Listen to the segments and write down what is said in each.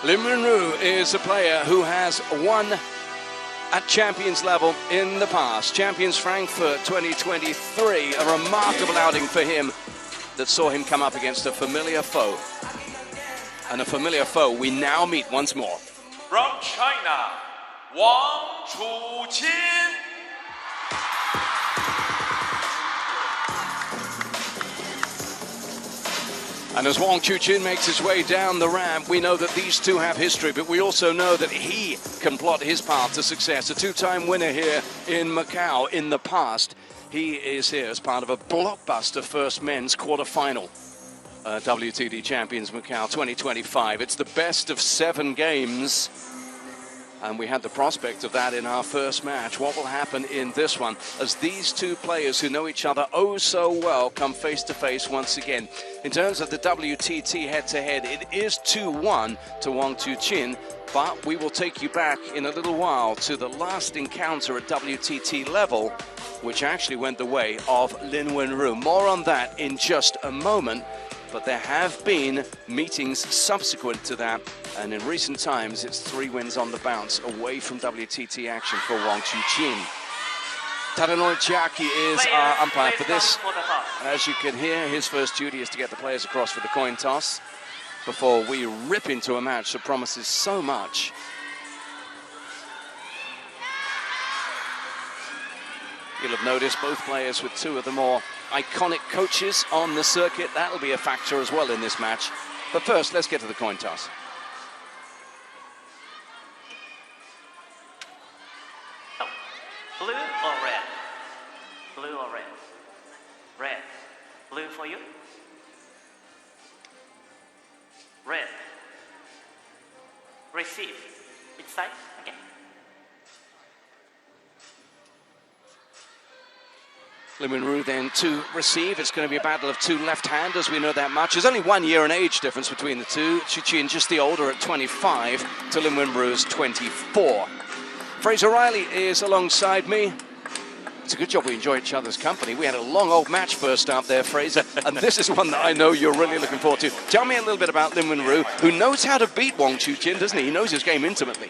Lin Wenru is a player who has won at Champions level in the past. Champions Frankfurt 2023, a remarkable outing for him that saw him come up against a familiar foe. And a familiar foe we now meet once more. From China, WANG Chuqin. And as WANG Chuqin makes his way down the ramp, we know that these two have history, but we also know that he can plot his path to success. A two-time winner here in Macau in the past. He is here as part of a blockbuster first men's quarterfinal. WTT Champions Macau 2025. It's the best of 7 games. And we had the prospect of that in our first match. What will happen in this one as these two players who know each other oh so well come face to face once again? In terms of the WTT head-to-head, it is 2-1 to WANG Chuqin, but we will take you back in a little while to the last encounter at WTT level, which actually went the way of Lin Wenru. More on that in just a moment. But there have been meetings subsequent to that, and in recent times it's 3 wins on the bounce away from WTT action for WANG Chuqin. Tadanori Chiaki is our umpire for this. As you can hear, his first duty is to get the players across for the coin toss before we rip into a match that promises so much. You'll have noticed both players with 2 of the more iconic coaches on the circuit. That'll be a factor as well in this match. But first, let's get to the coin toss. Oh. Blue or red? Blue or red? Red. Blue for you? Red. Receive. Which side? Again. Lin Wenru then to receive. It's going to be a battle of 2 left-handers. We know that much. There's only 1 year in age difference between the two. Chuqin just the older at 25 to Lin Wenru's 24. Fraser Riley is alongside me. It's a good job we enjoy each other's company. We had a long old match first up there, Fraser, and this is one that I know you're really looking forward to. Tell me a little bit about Lin Wenru, who knows how to beat WANG Chuqin, doesn't he? He knows his game intimately.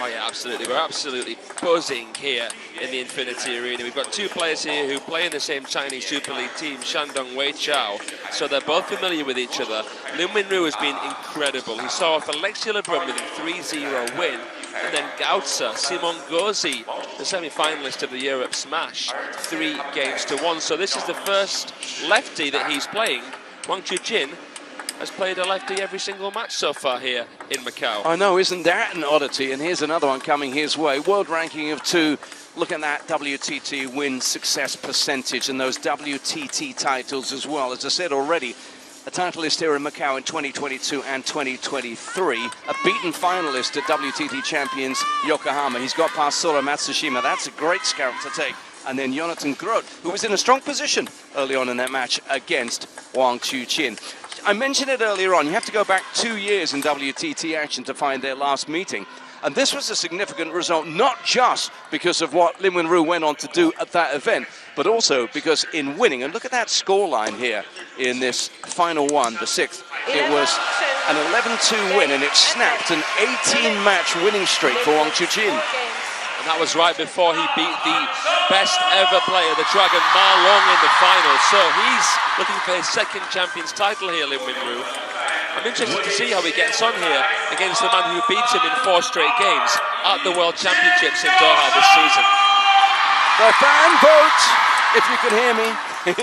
Oh yeah, absolutely. We're absolutely buzzing here in the Infinity Arena. We've got 2 players here who play in the same Chinese Super League team, Shandong Weichao, so they're both familiar with each other. Lin Wenru has been incredible. He saw off Alexei Lebrun with a 3-0 win, and then Gautza, Simon Gozi, the semi-finalist of the Europe Smash, 3-1. So this is the first lefty that he's playing. WANG Chuqin has played a lefty every single match so far here in Macau. I know, isn't that an oddity? And here's another one coming his way. World ranking of 2. Look at that WTT win success percentage and those WTT titles as well. As I said already, a titleist here in Macau in 2022 and 2023. A beaten finalist at WTT Champions Yokohama. He's got past Sora Matsushima. That's a great scout to take. And then Jonathan Groth, who was in a strong position early on in that match against WANG Chuqin. I mentioned it earlier on, you have to go back 2 years in WTT action to find their last meeting. And this was a significant result, not just because of what Lin Wenru went on to do at that event, but also because in winning, and look at that scoreline here in this final one, the 6th, it was an 11-2 win, and it snapped an 18-match winning streak for WANG Chuqin. And that was right before he beat the best ever player, the Dragon Ma Long, in the final. So he's looking for his 2nd Champions title here, Lin Wenru. I'm interested to see how he gets on here against the man who beats him in 4 straight games at the World Championships in Doha this season. The fan vote, if you can hear me,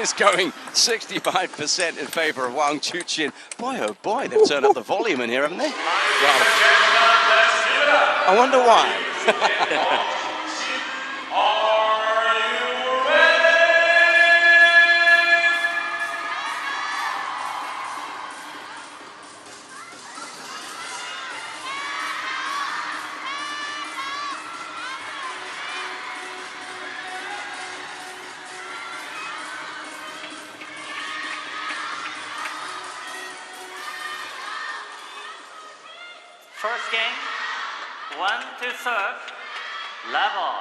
is going 65% in favor of WANG Chuqin. Boy, oh boy, they've turned up the volume in here, haven't they? Well, I wonder why. First game, 1 to serve, level.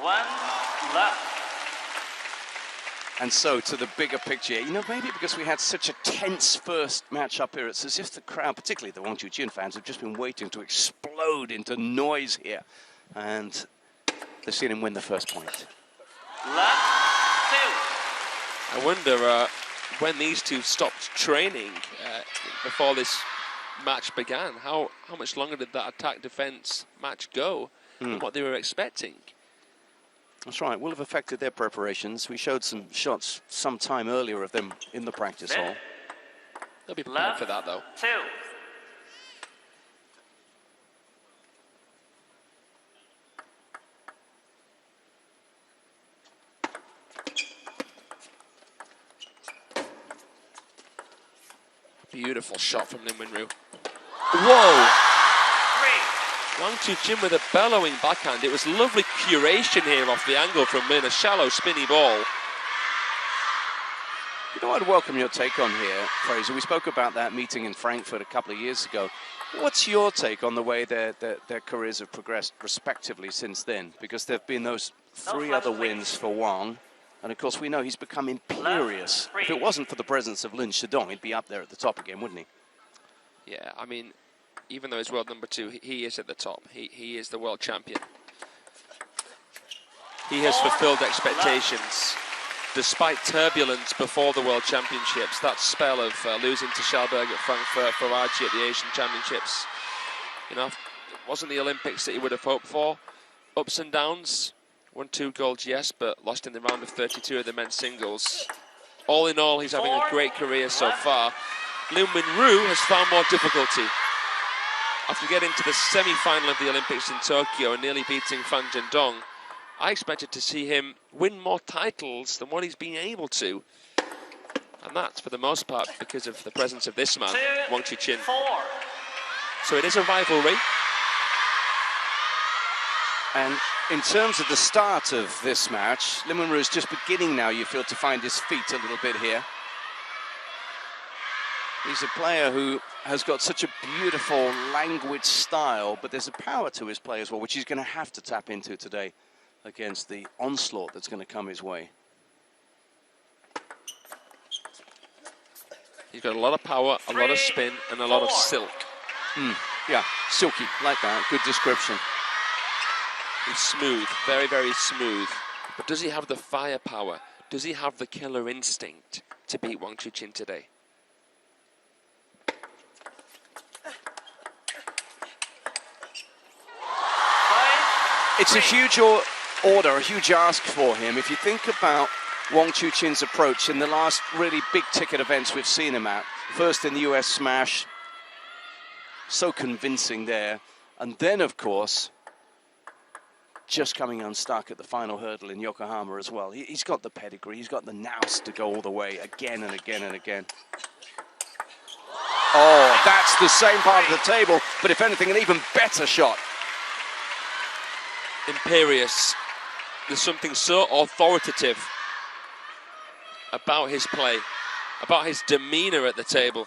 1 love. And so to the bigger picture, you know, maybe because we had such a tense first match up here, it's as if the crowd, particularly the WANG Chuqin fans, have just been waiting to explode into noise here. And they've seen him win the first point. Love 2. I wonder when these two stopped training before this match began. How much longer did that attack-defense match go and what they were expecting? That's right, will have affected their preparations. We showed some shots some time earlier of them in the practice hall. They'll be prepared for that, though. 2. Beautiful shot from Lin Wenru. 3. Whoa! WANG Chuqin with a bellowing backhand. It was lovely curation here off the angle from Lin, a shallow, spinny ball. You know, I'd welcome your take on here, Fraser. We spoke about that meeting in Frankfurt a couple of years ago. What's your take on the way their careers have progressed respectively since then? Because there have been those 3 other wins for Wang. And of course, we know he's become imperious. If it wasn't for the presence of Lin Shidong, he'd be up there at the top again, wouldn't he? Yeah, I mean, even though he's world number 2, he is at the top. He is the world champion. He has fulfilled expectations. Despite turbulence before the World Championships, that spell of losing to Schalberg at Frankfurt, Faraji at the Asian Championships, you know, it wasn't the Olympics that he would have hoped for. Ups and downs, won 2 golds, yes, but lost in the round of 32 of the men's singles. All in all, he's having a great career so far. Lin Wenru has found more difficulty. After getting to the semi-final of the Olympics in Tokyo and nearly beating Fan Zhendong, I expected to see him win more titles than what he's been able to. And that's, for the most part, because of the presence of this man, WANG Chuqin. 4. So it is a rivalry. And in terms of the start of this match, Lin Wenru is just beginning now, you feel, to find his feet a little bit here. He's a player who has got such a beautiful languid style, but there's a power to his play as well, which he's going to have to tap into today against the onslaught that's going to come his way. He's got a lot of power, a lot of spin, and a lot of silk. Yeah, silky, like that. Good description. He's smooth, very, very smooth. But does he have the firepower? Does he have the killer instinct to beat WANG Chuqin today? It's a huge order, a huge ask for him. If you think about WANG Chuqin's approach in the last really big ticket events we've seen him at, first in the US Smash, so convincing there, and then of course just coming unstuck at the final hurdle in Yokohama as well. He's got the pedigree, he's got the nous to go all the way again and again and again. Oh, that's the same part of the table, but if anything, an even better shot. Imperious. There's something so authoritative about his play, about his demeanor at the table.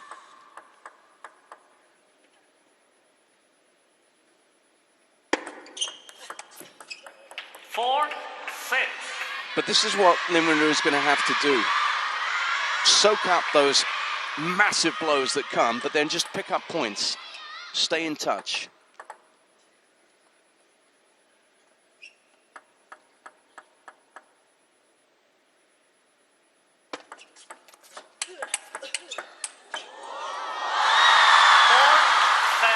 But this is what Lin Wenru is going to have to do. Soak up those massive blows that come, but then just pick up points. Stay in touch.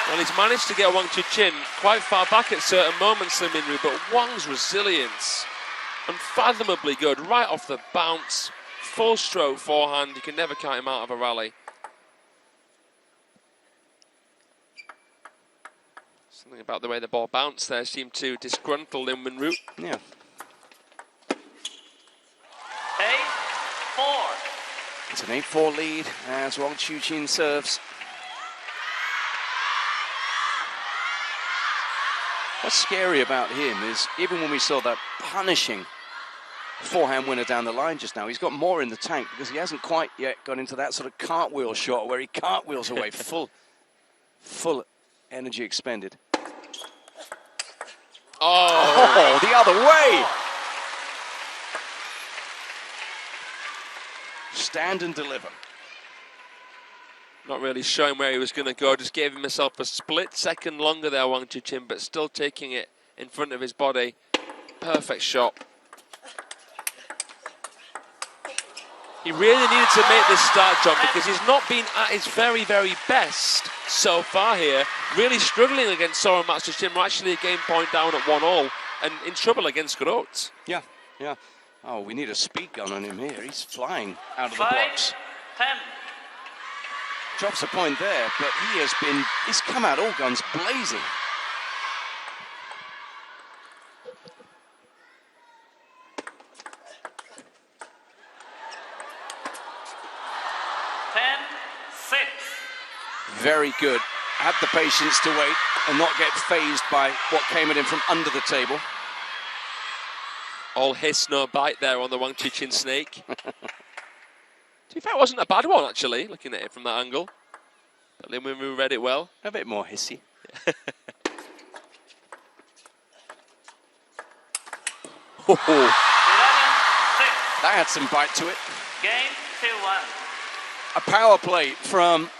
Well, he's managed to get WANG Chuqin quite far back at certain moments, Lin Wenru, but Wang's resilience, unfathomably good, right off the bounce, full stroke forehand, you can never count him out of a rally. Something about the way the ball bounced there seemed to disgruntle Lin Wenru. Yeah. 8-4. It's an 8-4 lead as WANG Chuqin serves. What's scary about him is, even when we saw that punishing forehand winner down the line just now, he's got more in the tank because he hasn't quite yet got into that sort of cartwheel shot where he cartwheels away, full energy expended. Oh, the other way! stand and deliver. Not really showing where he was going to go, just gave himself a split second longer there, Wang Chuqin, but still taking it in front of his body. Perfect shot. He really needed to make this start, John, because he's not been at his very, very best so far here. Really struggling against Soren Matsushima. We're actually a game point down at 1-all and in trouble against Groth. Yeah, yeah. Oh, we need a speed gun on him here. He's flying out of the blocks. 10. Drops a point there, but he's come out all guns blazing. Very good. Had the patience to wait and not get phased by what came at him from under the table. All hiss, no bite there on the Wang Chuqin snake. To be fair, it wasn't a bad one, actually, looking at it from that angle. But Lin Wenru read it well. A bit more hissy. That had some bite to it. Game 2-1. A power play from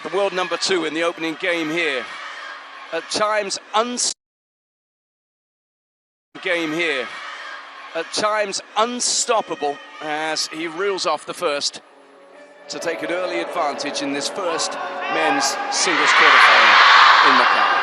the world number 2 in the opening game here. At times unstoppable as he reels off the first to take an early advantage in this first men's singles quarterfinal in Macao.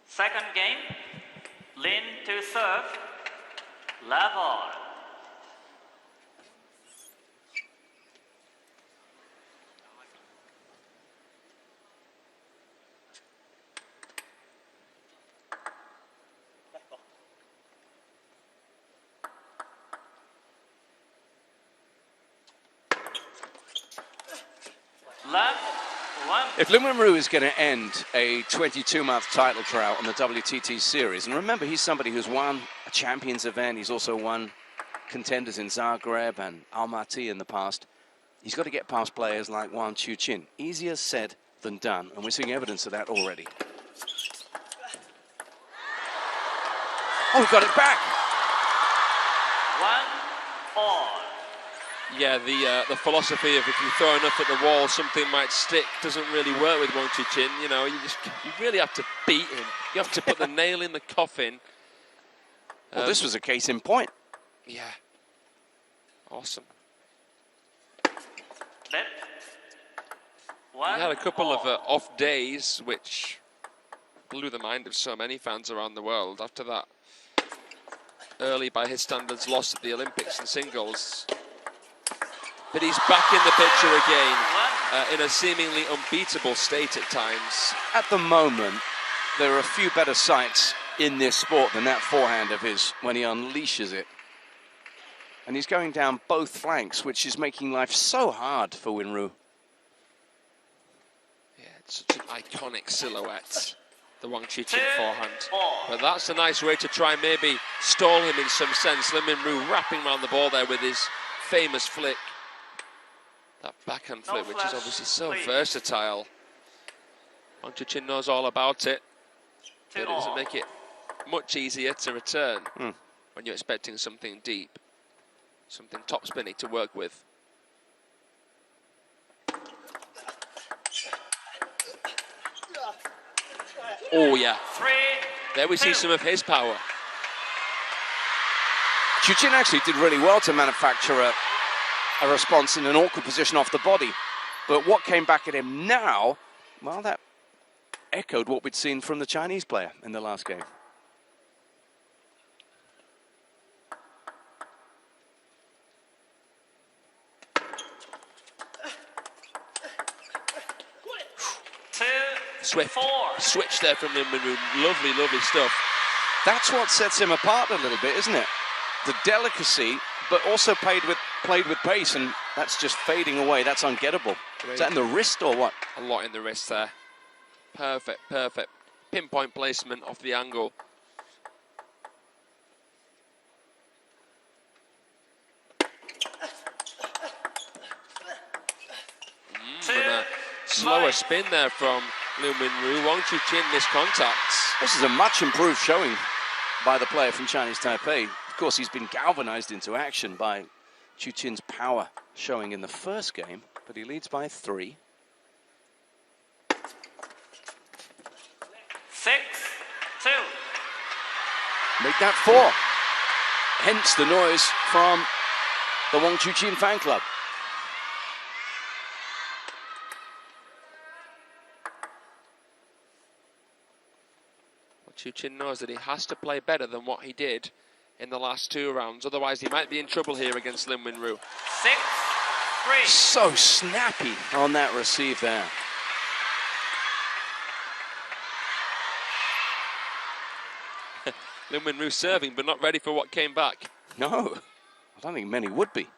Second game, Lin to serve, level. Left, 1. If Lin Wenru is going to end a 22-month title drought on the WTT series, and remember, he's somebody who's won a Champions event, he's also won contenders in Zagreb and Almaty in the past, he's got to get past players like WANG Chuqin. Easier said than done, and we're seeing evidence of that already. Oh, we got it back! 1-4. Yeah, the philosophy of if you throw enough at the wall, something might stick doesn't really work with Wang Chuqin. You know, you really have to beat him. You have to put the nail in the coffin. Well, this was a case in point. Yeah. Awesome. Left. He had a couple of off days, which blew the mind of so many fans around the world. After that early, by his standards, loss at the Olympics in singles. But he's back in the picture again, in a seemingly unbeatable state at times. At the moment, there are a few better sights in this sport than that forehand of his when he unleashes it. And he's going down both flanks, which is making life so hard for Wenru. Yeah, it's such an iconic silhouette, the Wang Chuqin forehand. But that's a nice way to try and maybe stall him in some sense. Lin Wenru wrapping around the ball there with his famous flick. That backhand flip, which is obviously so versatile. Wang Chuqin knows all about it, but it doesn't make it much easier to return when you're expecting something deep, something top spinny to work with. Oh yeah, there we see some of his power. Chuqin actually did really well to manufacture a response in an awkward position off the body. But what came back at him now, well, that echoed what we'd seen from the Chinese player in the last game. Swift switch there from Lin Wenru. Lovely, lovely stuff. That's what sets him apart a little bit, isn't it? The delicacy, but also played with pace, and that's just fading away. That's ungettable. Is that in the wrist or what? A lot in the wrist there. Perfect, perfect. Pinpoint placement off the angle. And a slower spin there from Lin Wenru. Wang Chuqin missed contacts. This is a much improved showing by the player from Chinese Taipei. Of course, he's been galvanized into action by Chuqin's power showing in the first game, but he leads by 3. 6-2. Make that 4. Hence the noise from the Wang Chuqin fan club. Chuqin knows that he has to play better than what he did in the last 2 rounds. Otherwise, he might be in trouble here against Lin Wenru. 6-3. So snappy on that receive there. Lin Wenru serving, but not ready for what came back. No, I don't think many would be.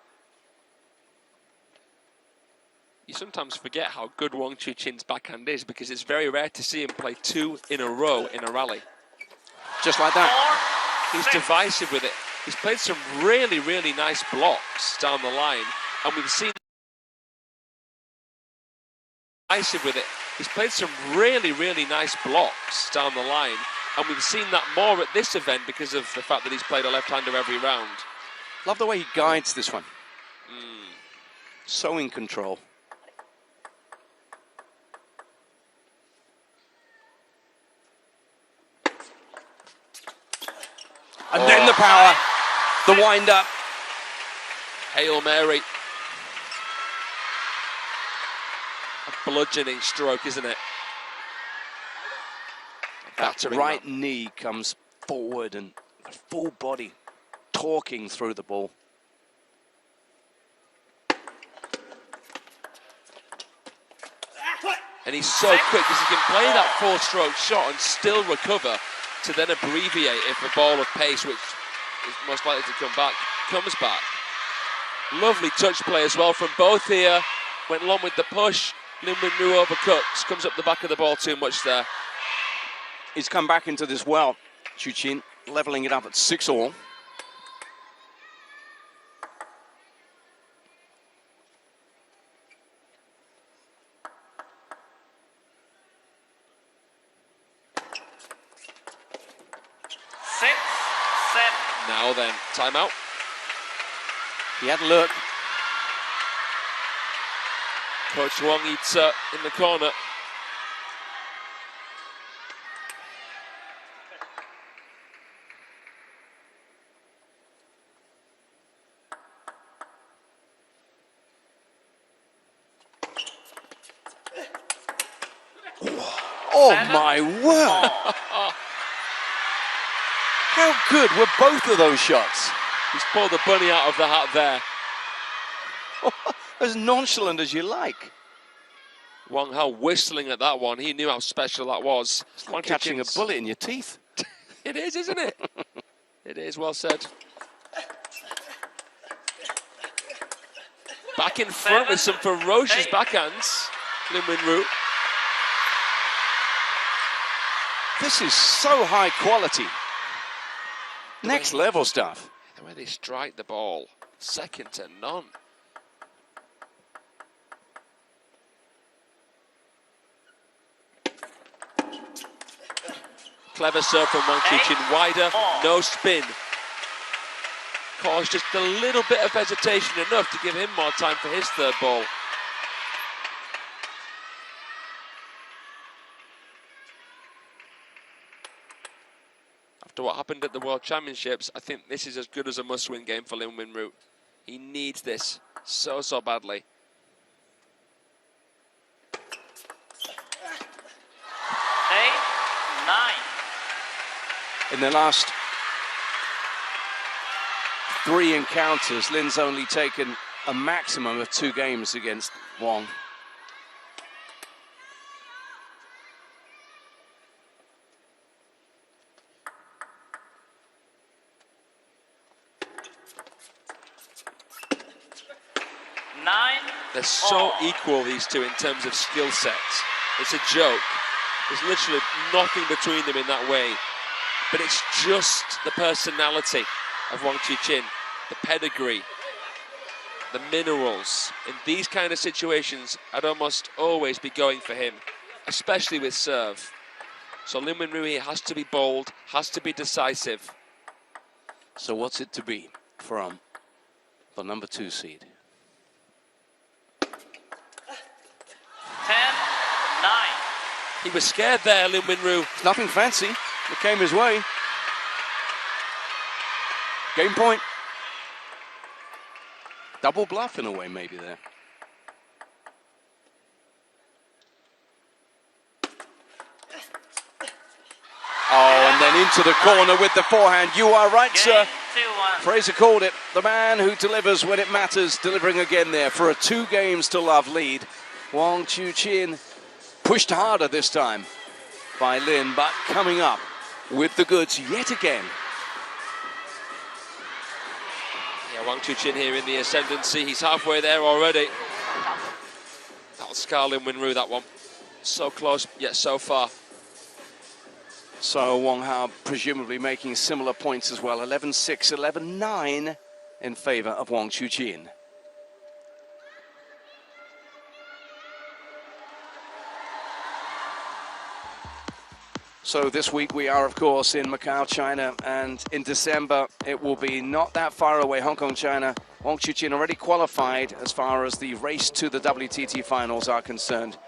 You sometimes forget how good Wang Chuqin's backhand is, because it's very rare to see him play 2 in a row in a rally. Just like that. He's divisive with it. He's played some really, really nice blocks down the line, and we've seen divisive with it. He's played some really, really nice blocks down the line, and we've seen that more at this event because of the fact that he's played a left-hander every round. Love the way he guides this one. So in control. And then the power, the wind-up. Hail Mary. A bludgeoning stroke, isn't it? That right knee comes forward and the full body torquing through the ball. And he's so quick because he can play that 4-stroke shot and still recover to then abbreviate if a ball of pace, which is most likely to come back, comes back. Lovely touch play as well from both here. Went long with the push. Lin Wenru overcuts, comes up the back of the ball too much there. He's come back into this well, Chuqin, leveling it up at 6-all. Now then, timeout. He had a look. Coach Wang eats in the corner. Oh my word! How good were both of those shots? He's pulled the bunny out of the hat there. As nonchalant as you like. Wang Hao whistling at that one. He knew how special that was. It's like catching a bullet in your teeth. It is, isn't it? It is, well said. Back in front with some ferocious backhands. Lin Wenru. This is so high quality. Next level stuff. The way they strike the ball, second to none. Clever serve from Wang Chuqin, wider, no spin. Caused just a little bit of hesitation, enough to give him more time for his third ball. After what happened at the World Championships, I think this is as good as a must-win game for Lin Winru. He needs this so badly. 8-9. In the last 3 encounters, Lin's only taken a maximum of 2 games against Wang. They're so equal, these two, in terms of skill sets. It's a joke. There's literally nothing between them in that way. But it's just the personality of Wang Chuqin, the pedigree, the minerals. In these kind of situations, I'd almost always be going for him, especially with serve. So Lin Winru here has to be bold, has to be decisive. So what's it to be from the number 2 seed? 10-9. He was scared there, Lin Winru. Nothing fancy. It came his way. Game point. Double bluff in a way, maybe there. Oh, and then into the corner with the forehand. You are right, sir. 2-1. Fraser called it. The man who delivers when it matters, delivering again there for a 2 games to love lead. Wang Chuqin pushed harder this time by Lin, but coming up with the goods yet again. Yeah, Wang Chuqin here in the ascendancy. He's halfway there already. That'll scar Lin Winru, that one. So close, yet so far. So Wang Hao presumably making similar points as well. 11-6, 11-9 in favor of Wang Chuqin. So this week we are, of course, in Macau, China, and in December it will be not that far away, Hong Kong, China. Wang Chuqin already qualified as far as the race to the WTT finals are concerned.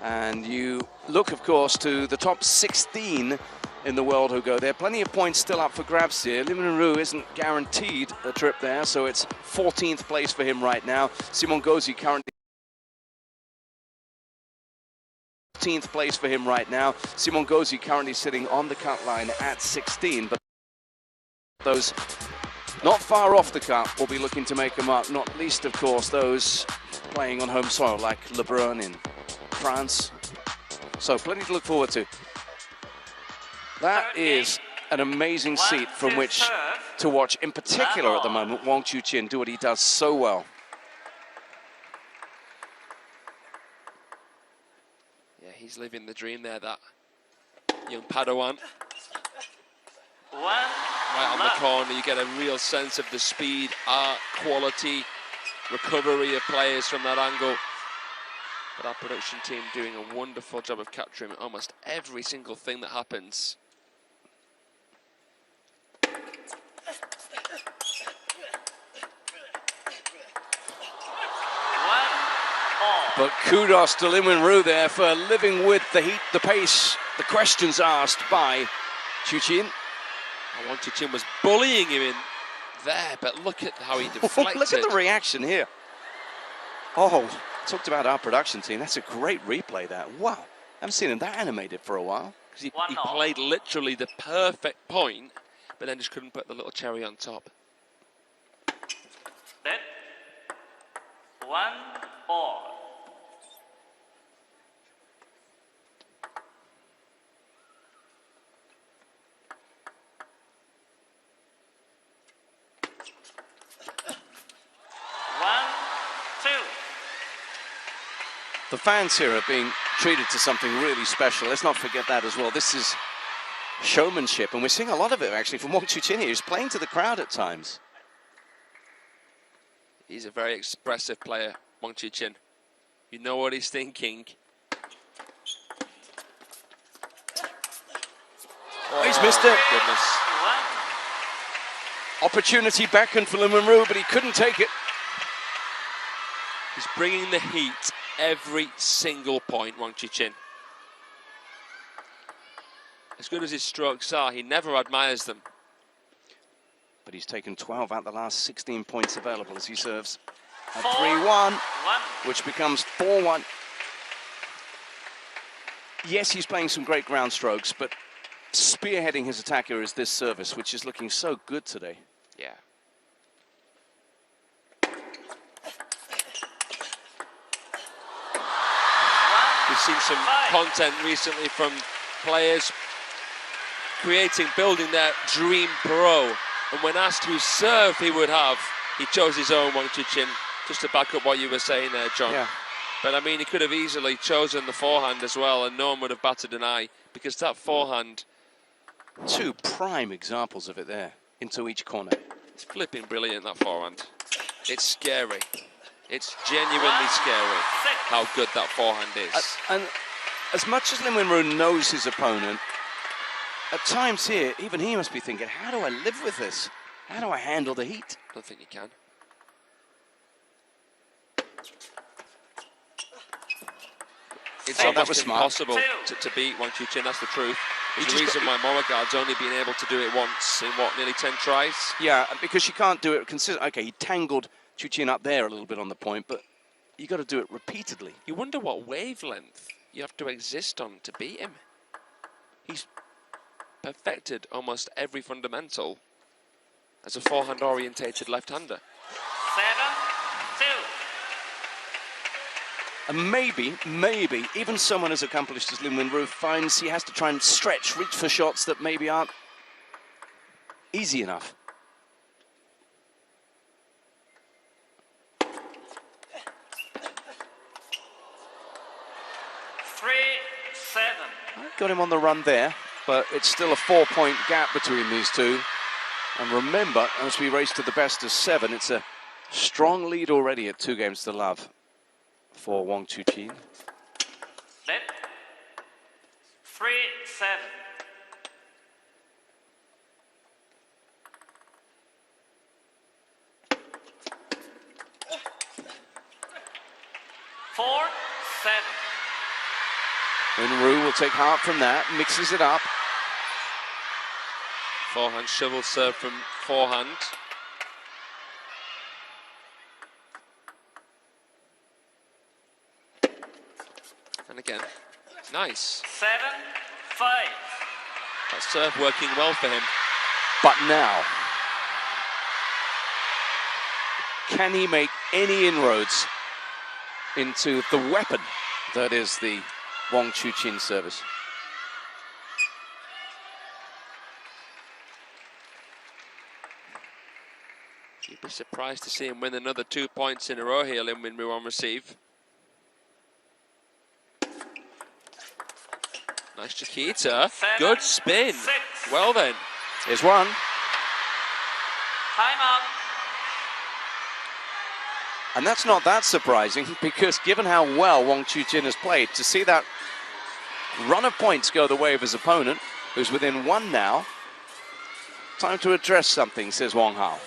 And you look, of course, to the top 16 in the world who go there. Plenty of points still up for grabs here. Lin Winru isn't guaranteed a trip there, so it's 14th place for him right now. Simon Gozi currently 14th place for him right now. Simon Gozi currently sitting on the cut line at 16, but those not far off the cut will be looking to make them up, not least, of course, those playing on home soil like LeBron in France. So plenty to look forward to. That is an amazing seat from which to watch, in particular at the moment, Wang Chuqin do what he does so well. Yeah, he's living the dream there, that young Padawan. Right on the corner, you get a real sense of the speed, art, quality, recovery of players from that angle. But our production team doing a wonderful job of capturing almost every single thing that happens. But kudos to Lin Winru there for living with the heat, the pace, the questions asked by Chuqin. Wang Chuqin was bullying him in there, but look at how he deflected. Look at the reaction here. Oh, talked about our production team. That's a great replay, that. Wow, I haven't seen him that animated for a while. He played literally the perfect point, but then just couldn't put the little cherry on top. That 1-all. The fans here are being treated to something really special. Let's not forget that as well. This is showmanship, and we're seeing a lot of it actually from Wang Chuqin here. He's playing to the crowd at times. He's a very expressive player, Wang Chuqin. You know what he's thinking. Oh, he's missed it. Goodness. Opportunity beckoned for Lin Winru, but he couldn't take it. He's bringing the heat every single point, Wang Chuqin. As good as his strokes are, he never admires them. But he's taken 12 out the last 16 points available as he serves at 4-1. 3-1, which becomes 4-1. Yes, he's playing some great ground strokes, but spearheading his attacker is this service, which is looking so good today. Yeah. We've seen some content recently from players building their dream pro. And when asked whose serve he would have, he chose his own, Wang Chuqin, just to back up what you were saying there, John. Yeah. But I mean, he could have easily chosen the forehand as well, and no one would have batted an eye, because that forehand... Two prime examples of it there, into each corner. It's flipping brilliant, that forehand. It's scary. It's genuinely scary how good that forehand is. And as much as Lin Wenru knows his opponent, at times here, even he must be thinking, how do I live with this? How do I handle the heat? I don't think you can. It's almost impossible to beat Wang Chuqin, that's the truth. There's a reason why Moragad's only been able to do it once in, what, nearly 10 tries? Yeah, because you can't do it consistently. Okay, he tangled Chuqin up there a little bit on the point, but you got to do it repeatedly. You wonder what wavelength you have to exist on to beat him. He's perfected almost every fundamental as a forehand-orientated left-hander. 7-2. And maybe, even someone as accomplished as Lin Wenru finds he has to try and reach for shots that maybe aren't easy enough. Got him on the run there, but it's still a 4-point gap between these two. And remember, as we race to the best of 7, it's a strong lead already at 2 games to love for Wang Chuqin. 3-7. Wenru will take heart from that, mixes it up. Forehand shovel serve from forehand. And again, nice. 7-5. That serve working well for him. But now, can he make any inroads into the weapon that is the Wang Chuqin service? You'd be surprised to see him win another 2 points in a row here, Lin Wenru on receive. Nice Chiquita. Good spin. Well then. Here's one. Time out. And that's not that surprising, because given how well Wang Chuqin has played, to see that run of points go the way of his opponent, who's within 1 now, time to address something, says Wang Hao.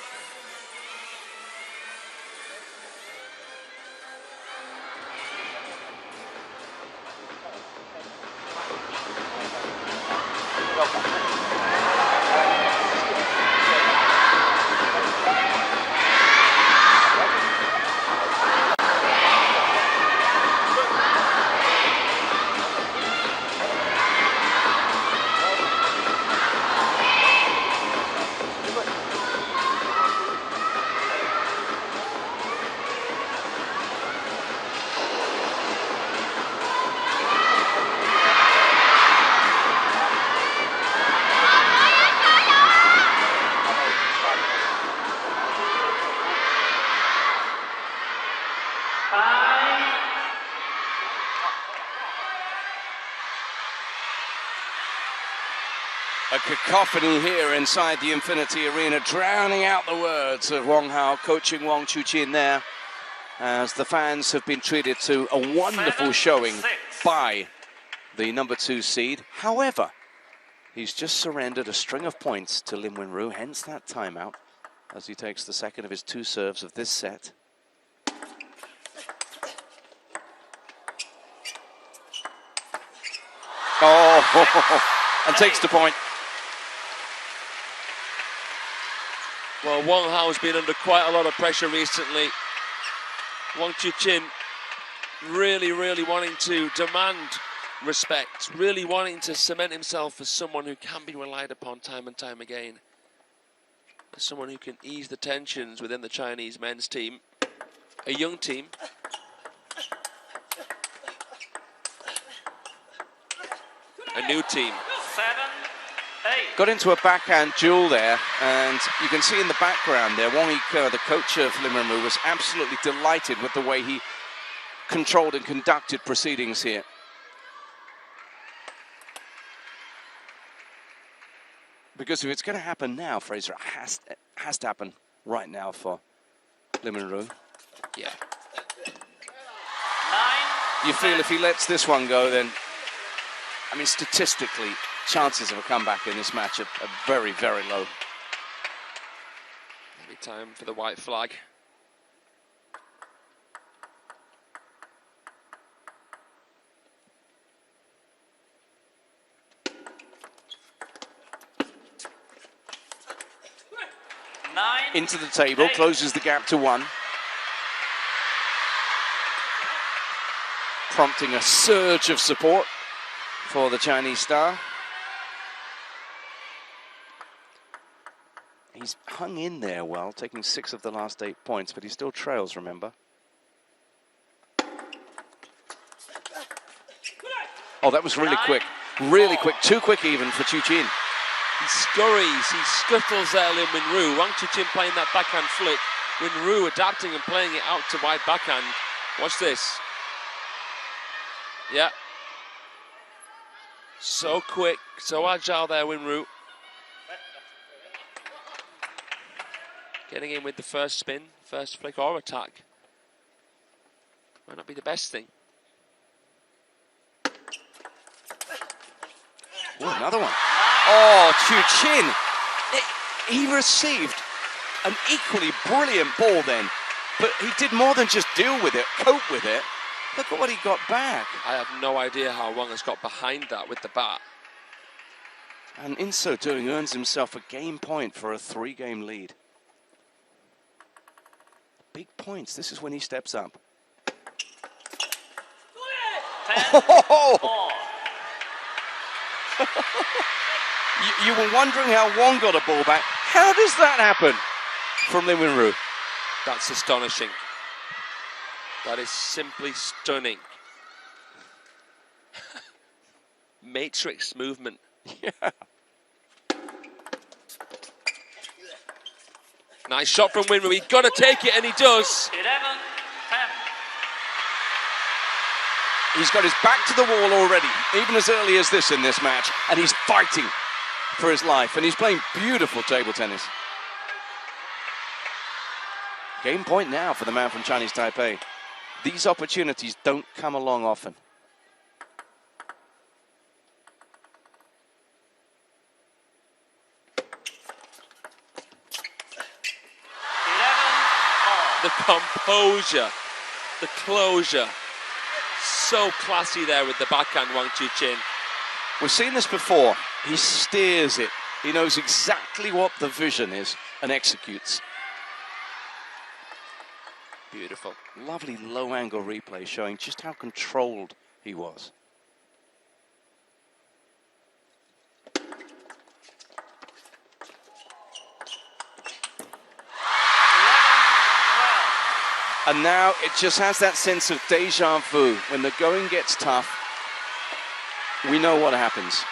A cacophony here inside the Infinity Arena, drowning out the words of Wang Hao coaching Wang Chuqin there, as the fans have been treated to a wonderful showing by the number 2 seed. However, he's just surrendered a string of points to Lin Wenru, hence that timeout, as he takes the second of his 2 serves of this set. Oh, and takes the point. Well, Wang Hao's been under quite a lot of pressure recently. Wang Chuqin really, really wanting to demand respect, really wanting to cement himself as someone who can be relied upon time and time again. As someone who can ease the tensions within the Chinese men's team. A young team. A new team. 7, 8. Got into a backhand duel there, and you can see in the background there, Wang Chuqin, the coach of Lin Wenru, was absolutely delighted with the way he controlled and conducted proceedings here. Because if it's going to happen now, Fraser, it has to happen right now for Lin Wenru. Yeah. 9. You feel if he lets this one go, then, I mean, statistically, chances of a comeback in this match are very, very low. Maybe time for the white flag. Into the table, closes the gap to 1. Prompting a surge of support for the Chinese star. He's hung in there well, taking 6 of the last 8 points, but he still trails, remember. Oh, that was really quick. Really quick. Too quick even for Chuqin. He scurries, he scuttles there, Lin Wenru. Wang Chuqin playing that backhand flick. Wenru adapting and playing it out to wide backhand. Watch this. Yeah. So quick, so agile there, Wenru. Getting in with the first spin, first flick or attack. Might not be the best thing. Ooh, another one. Oh, Chuqin. He received an equally brilliant ball then, but he did more than just deal with it, cope with it. Look at what he got back. I have no idea how Wang has got behind that with the bat. And in so doing, earns himself a game point for a 3-game lead. Big points. This is when he steps up. 10, Oh! 4. You were wondering how Wang got a ball back. How does that happen from Lin Wenru? That's astonishing. That is simply stunning. Matrix movement. Yeah. Nice shot from Wenru. He's got to take it, and he does. 11, 10. He's got his back to the wall already, even as early as this in this match, and he's fighting for his life, and he's playing beautiful table tennis. Game point now for the man from Chinese Taipei. These opportunities don't come along often. The composure, the closure. So classy there with the backhand, Wang Chuqin. We've seen this before. He steers it. He knows exactly what the vision is and executes. Beautiful. Lovely low-angle replay showing just how controlled he was. And now it just has that sense of deja vu. When the going gets tough, we know what happens.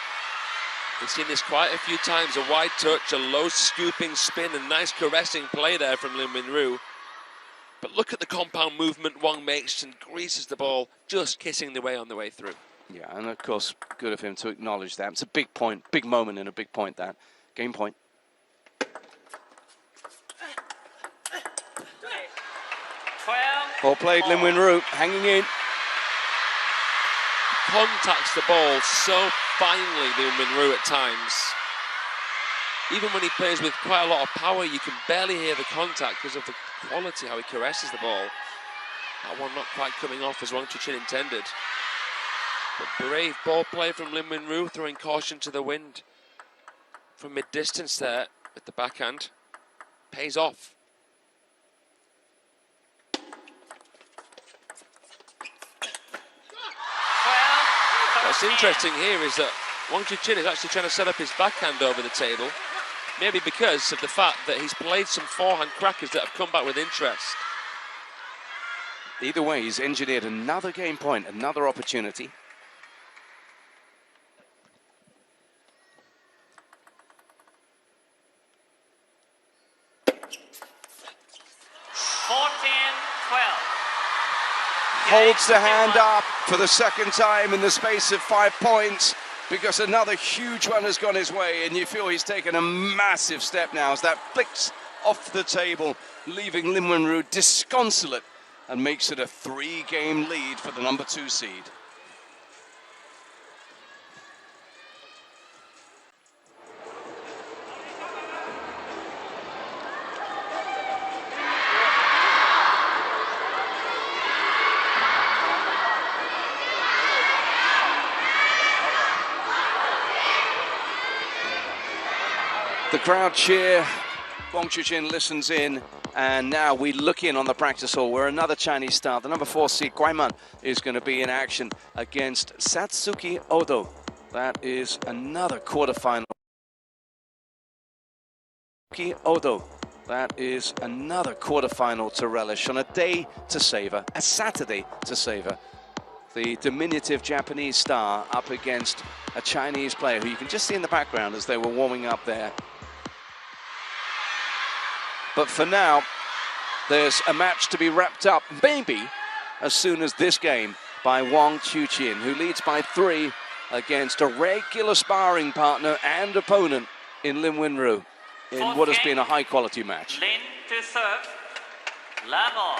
We've seen this quite a few times. A wide touch, a low scooping spin, a nice caressing play there from Lin Wenru. But look at the compound movement Wang makes and greases the ball, just kissing the way on the way through. Yeah, and of course, good of him to acknowledge that. It's a big point, big moment and a big point, that. Game point. 12. Well played, Lin Wenru, hanging in. Contacts the ball so finely, Lin Wenru, at times. Even when he plays with quite a lot of power, you can barely hear the contact because of the quality, how he caresses the ball. That one not quite coming off as Wang Chuqin intended. But brave ball play from Lin Wenru, throwing caution to the wind from mid-distance there with the backhand. Pays off. What's interesting here is that WANG Chuqin is actually trying to set up his backhand over the table, maybe because of the fact that he's played some forehand crackers that have come back with interest. Either way, he's engineered another game point, another opportunity. Holds the hand up for the second time in the space of 5 points, because another huge one has gone his way, and you feel he's taken a massive step now as that flicks off the table, leaving Lin Wenru disconsolate, and makes it a 3-game lead for the number 2 seed. The crowd cheer, WANG Chuqin listens in, and now we look in on the practice hall where another Chinese star, the number 4 seed Guaiman, is going to be in action against Satsuki Odo. That is another quarterfinal. Odo. That is another quarterfinal to relish on a day to savor, a Saturday to savor. The diminutive Japanese star up against a Chinese player who you can just see in the background as they were warming up there. But for now, there's a match to be wrapped up, maybe as soon as this game, by WANG Chuqin, who leads by 3 against a regular sparring partner and opponent in Lin Wenru in what has been a high-quality match. Lin to serve. Level.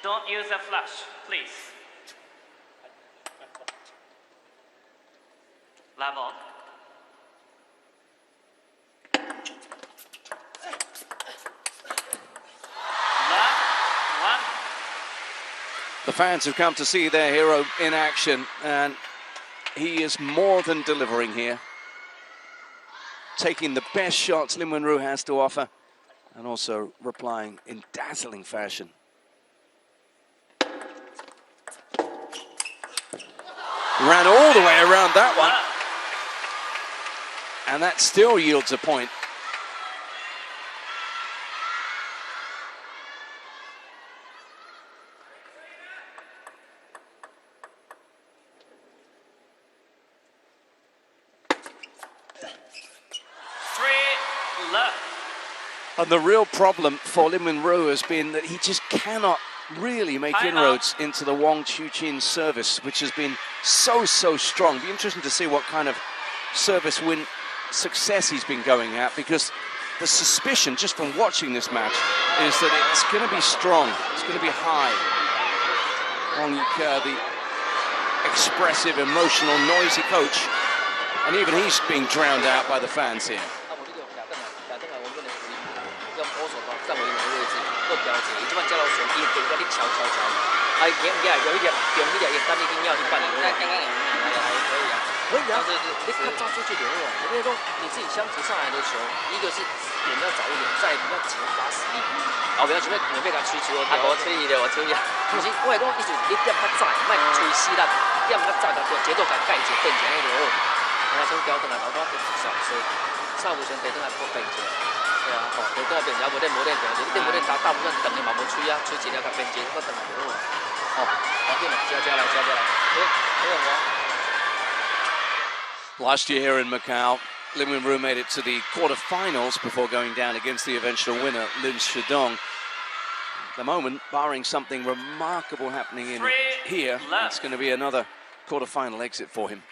Don't use a flash, please. Level. The fans have come to see their hero in action, and he is more than delivering here. Taking the best shots Lin Wenru has to offer, and also replying in dazzling fashion. Ran all the way around that one. And that still yields a point. And the real problem for Lin Wenru has been that he just cannot really make inroads into the WANG Chuqin service, which has been so strong. It'll be interesting to see what kind of service win success he's been going at, because the suspicion just from watching this match is that it's going to be strong, it's going to be high. Wang Yuke, the expressive, emotional, noisy coach, and even he's being drowned out by the fans here. Last year here in Macau, Lin Wenru made it to the quarterfinals before going down against the eventual winner, Lin Shidong. At the moment, barring something remarkable happening in here, it's going to be another quarterfinal exit for him.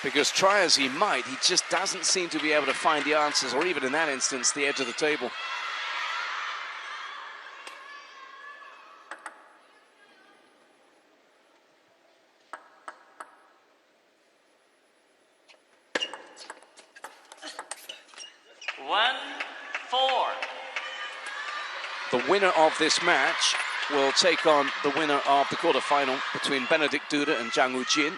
Because try as he might, he just doesn't seem to be able to find the answers, or even in that instance, the edge of the table. 1-4. The winner of this match will take on the winner of the quarterfinal between Benedict Duda and Zhang Wujin.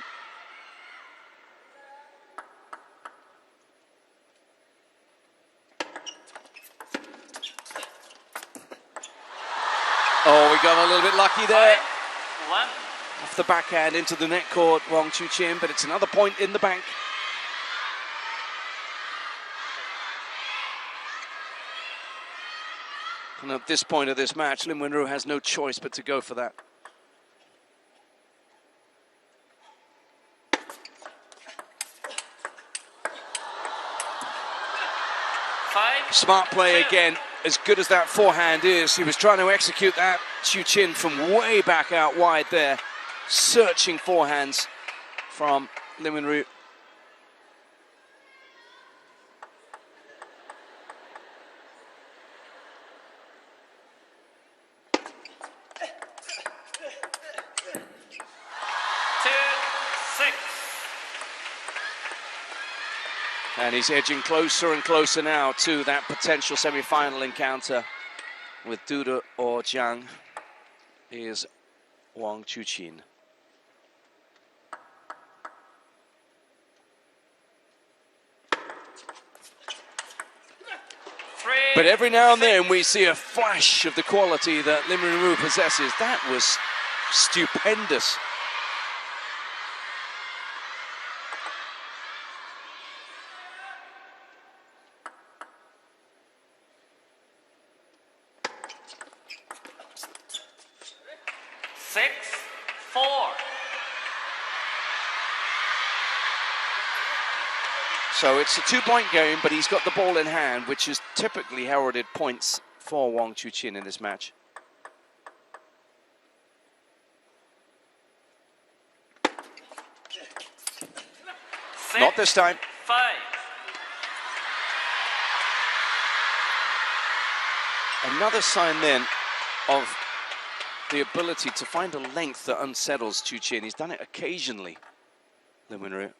Oh, we got a little bit lucky there. 5-1. Off the backhand into the net court, WANG Chuqin, but it's another point in the bank. And at this point of this match, Lin Wenru has no choice but to go for that. Smart play again. As good as that forehand is, he was trying to execute that. Chuqin from way back out wide there, searching forehands from Lin Wenru. And he's edging closer and closer now to that potential semi-final encounter with Duda or Zhang. Here's WANG Chuqin. But every now and then we see a flash of the quality that Lin Wenru possesses. That was stupendous. So it's a two-point game, but he's got the ball in hand, which is typically heralded points for WANG Chuqin in this match. Not this time. 5. Another sign then of the ability to find a length that unsettles Chuqin. He's done it occasionally, Lin Wenru.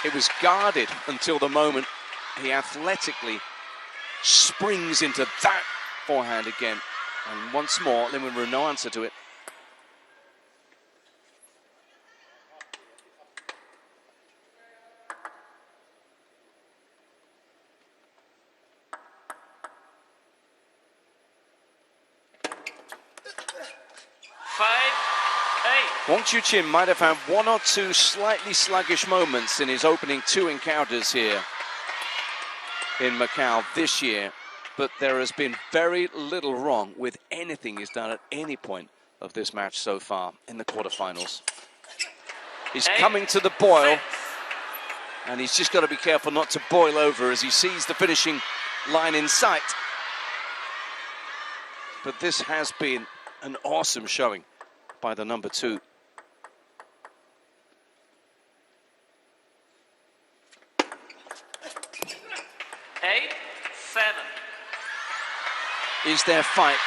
It was guarded until the moment he athletically springs into that forehand again. And once more, Lin Wenru, no answer to it. WANG Chuqin might have had one or two slightly sluggish moments in his opening two encounters here in Macau this year, but there has been very little wrong with anything he's done at any point of this match so far in the quarterfinals. He's coming to the boil, and he's just got to be careful not to boil over as he sees the finishing line in sight. But this has been an awesome showing by the number two. Is there fight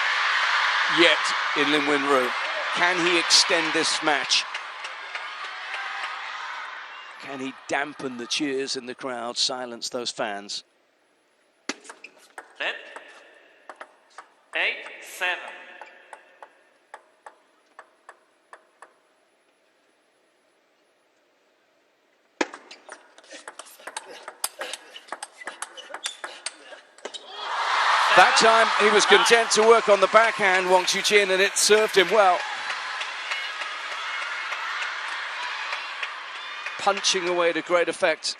yet in Lin Wenru? Can he extend this match? Can he dampen the cheers in the crowd, silence those fans? 8-7. That time he was content to work on the backhand, WANG Chuqin, and it served him well. Punching away to great effect.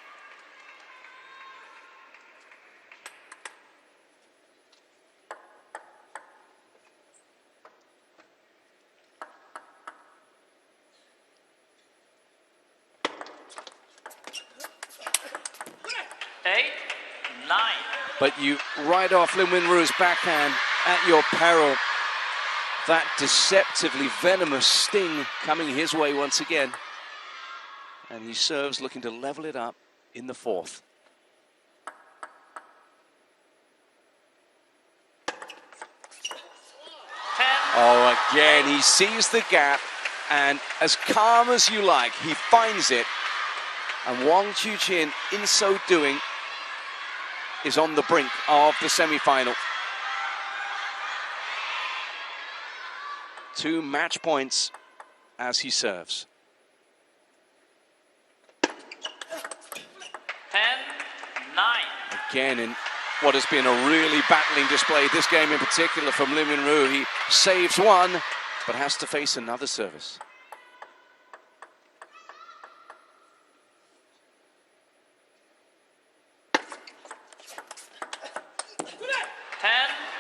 But you ride off Lin Wenru's backhand at your peril. That deceptively venomous sting coming his way once again. And he serves looking to level it up in the fourth. Oh, again, he sees the gap, and as calm as you like, he finds it. And WANG Chuqin, in so doing, is on the brink of the semi-final. 2 match points as he serves. 10-9. Again, in what has been a really battling display, this game in particular from Lin Minru. He saves one, but has to face another service.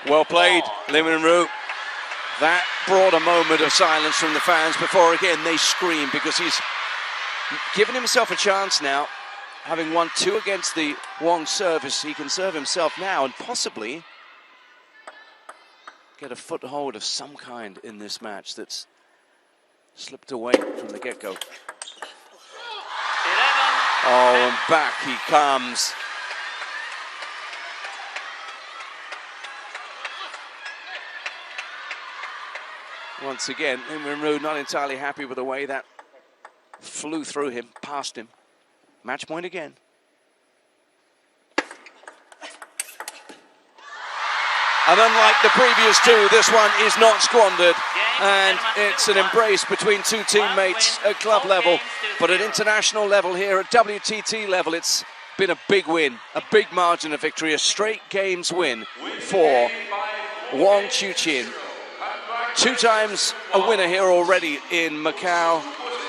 Well played, Lin Minru. That brought a moment of silence from the fans before again they scream, because he's given himself a chance now. Having won 2 against the Wang service, he can serve himself now and possibly get a foothold of some kind in this match that's slipped away from the get-go. Oh, and back he comes. Once again, Lin Minru not entirely happy with the way that flew through him, past him. Match point again. And unlike the previous 2, this one is not squandered. And it's an embrace between 2 teammates at club level. But at international level here, at WTT level, it's been a big win, a big margin of victory, a straight games win for WANG Chuqin. 2 times a winner here already in Macau.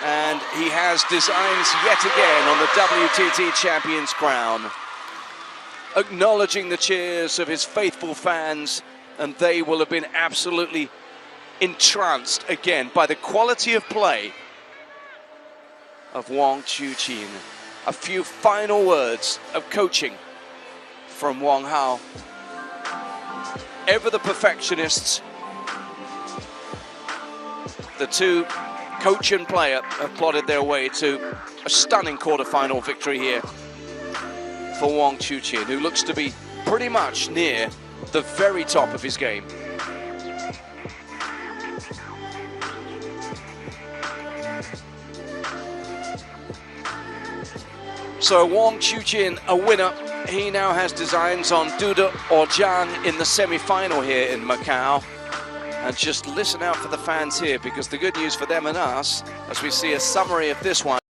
And he has designs yet again on the WTT champion's crown. Acknowledging the cheers of his faithful fans, and they will have been absolutely entranced again by the quality of play of WANG Chuqin. A few final words of coaching from Wang Hao. Ever the perfectionists, the 2 coach and player have plotted their way to a stunning quarter-final victory here for WANG Chuqin, who looks to be pretty much near the very top of his game. So WANG Chuqin, a winner. He now has designs on Duda or Zhang in the semi-final here in Macau. And just listen out for the fans here, because the good news for them and us, as we see a summary of this one,